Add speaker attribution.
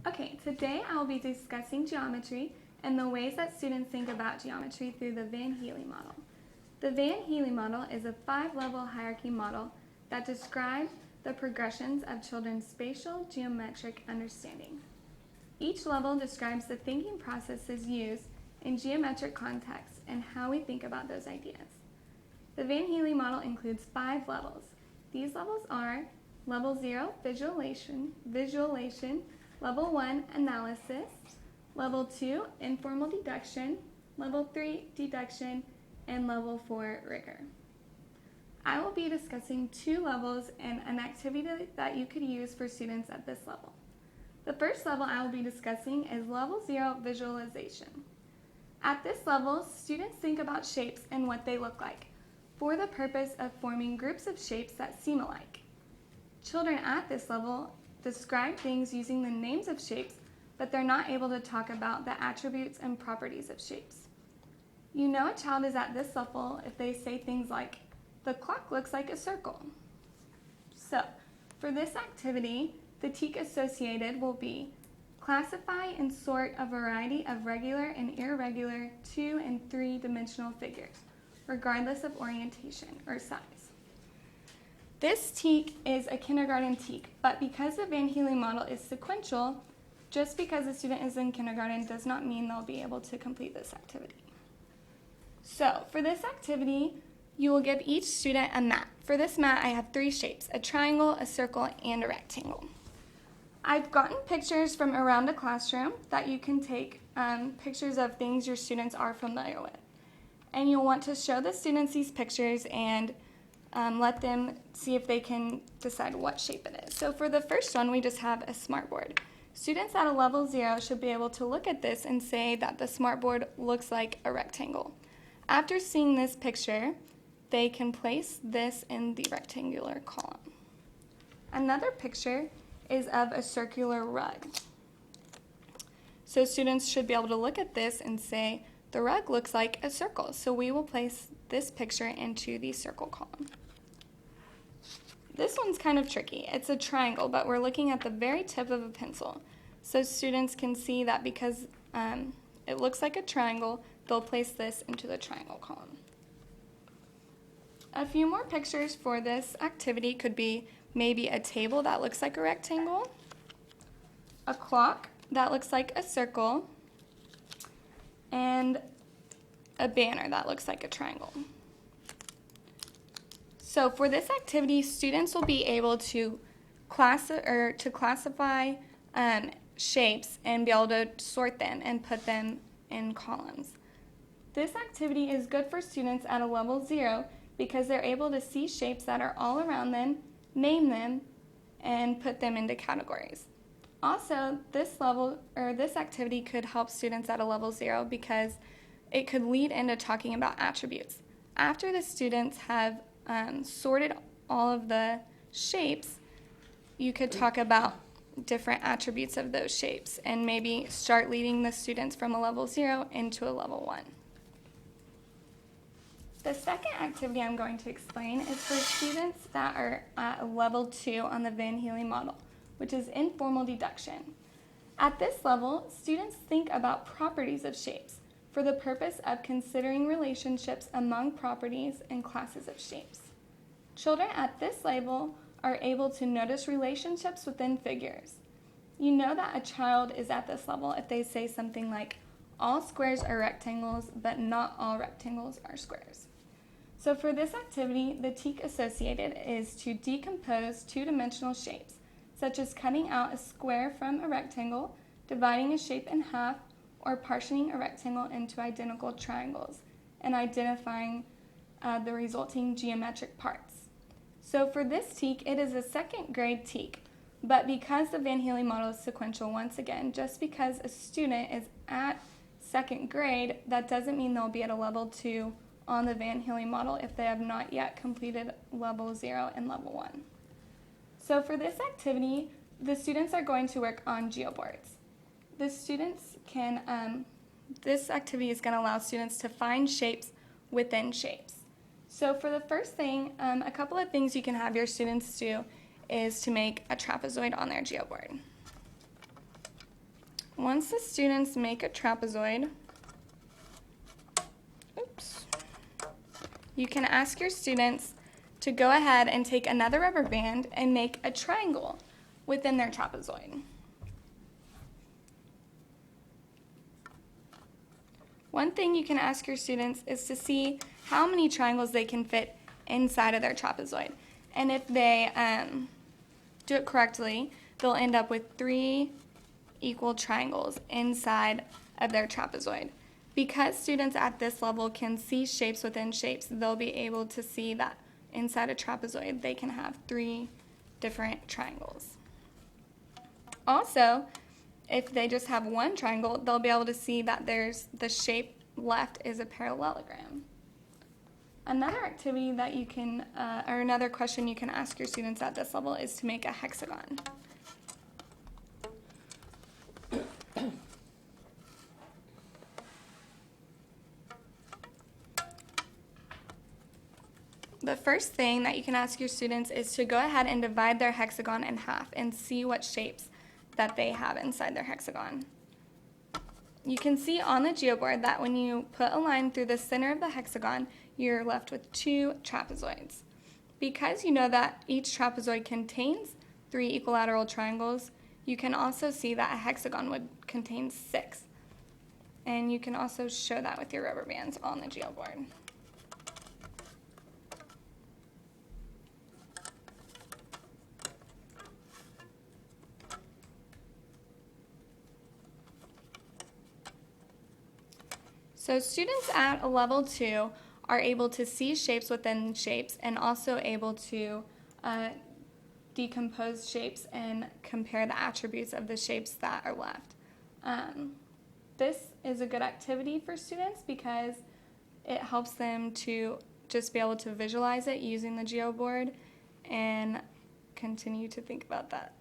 Speaker 1: Okay, today I will be discussing geometry and the ways that students think about geometry through the Van Healy model. The Van Healy model is a 5-level hierarchy model that describes the progressions of children's spatial geometric understanding. Each level describes the thinking processes used in geometric contexts and how we think about those ideas. The Van Healy model includes 5 levels. These levels are Level 0, visualization, Level 1, analysis, Level 2, informal deduction, Level 3, deduction, and Level 4, rigor. I will be discussing 2 levels and an activity that you could use for students at this level. The first level I will be discussing is Level 0, visualization. At this level, students think about shapes and what they look like for the purpose of forming groups of shapes that seem alike. Children at this level describe things using the names of shapes, but they're not able to talk about the attributes and properties of shapes. You know a child is at this level if they say things like, "The clock looks like a circle." So, for this activity, the TEK associated will be classify and sort a variety of regular and irregular 2- and 3-dimensional figures, regardless of orientation or size. This TEK is a kindergarten TEK, but because the Van Healy model is sequential, just because a student is in kindergarten does not mean they'll be able to complete this activity. So, for this activity, you will give each student a mat. For this mat, I have 3 shapes, a triangle, a circle, and a rectangle. I've gotten pictures from around the classroom that you can take pictures of things your students are familiar with. And you'll want to show the students these pictures and let them see if they can decide what shape it is. So for the first one, we just have a smartboard. Students at a level 0 should be able to look at this and say that the smartboard looks like a rectangle. After seeing this picture, they can place this in the rectangular column. Another picture is of a circular rug. So students should be able to look at this and say, the rug looks like a circle. So we will place this picture into the circle column. This one's kind of tricky. It's a triangle, but we're looking at the very tip of a pencil. So students can see that because it looks like a triangle, they'll place this into the triangle column. A few more pictures for this activity could be maybe a table that looks like a rectangle, a clock that looks like a circle, and a banner that looks like a triangle. So for this activity, students will be able to classify shapes and be able to sort them and put them in columns. This activity is good for students at a level 0 because they're able to see shapes that are all around them, name them, and put them into categories. Also, this activity could help students at a level 0 because it could lead into talking about attributes. After the students have sorted all of the shapes, you could talk about different attributes of those shapes and maybe start leading the students from a level 0 into a level 1. The second activity I'm going to explain is for students that are at a level 2 on the Van Healy model, which is informal deduction. At this level, students think about properties of shapes for the purpose of considering relationships among properties and classes of shapes. Children at this level are able to notice relationships within figures. You know that a child is at this level if they say something like, all squares are rectangles, but not all rectangles are squares. So for this activity, the TEK associated is to decompose 2-dimensional shapes, such as cutting out a square from a rectangle, dividing a shape in half, or partitioning a rectangle into identical triangles, and identifying the resulting geometric parts. So for this TEK, it is a 2nd grade TEK, but because the Van Healy model is sequential, once again, just because a student is at 2nd grade, that doesn't mean they'll be at a level 2 on the Van Healy model if they have not yet completed level 0 and level 1. So for this activity, the students are going to work on geoboards. This activity is going to allow students to find shapes within shapes. So for the first thing, a couple of things you can have your students do is to make a trapezoid on their geoboard. Once the students make a trapezoid, you can ask your students to go ahead and take another rubber band and make a triangle within their trapezoid. One thing you can ask your students is to see how many triangles they can fit inside of their trapezoid. And if they do it correctly, they'll end up with 3 equal triangles inside of their trapezoid. Because students at this level can see shapes within shapes, they'll be able to see that inside a trapezoid they can have 3 different triangles. Also, if they just have one triangle, they'll be able to see that there's the shape left is a parallelogram. Another activity that you can, or another question you can ask your students at this level is to make a hexagon. The first thing that you can ask your students is to go ahead and divide their hexagon in half and see what shapes that they have inside their hexagon. You can see on the geoboard that when you put a line through the center of the hexagon, you're left with 2 trapezoids. Because you know that each trapezoid contains 3 equilateral triangles, you can also see that a hexagon would contain 6. And you can also show that with your rubber bands on the geoboard. So students at a level 2 are able to see shapes within shapes and also able to decompose shapes and compare the attributes of the shapes that are left. This is a good activity for students because it helps them to just be able to visualize it using the geoboard and continue to think about that.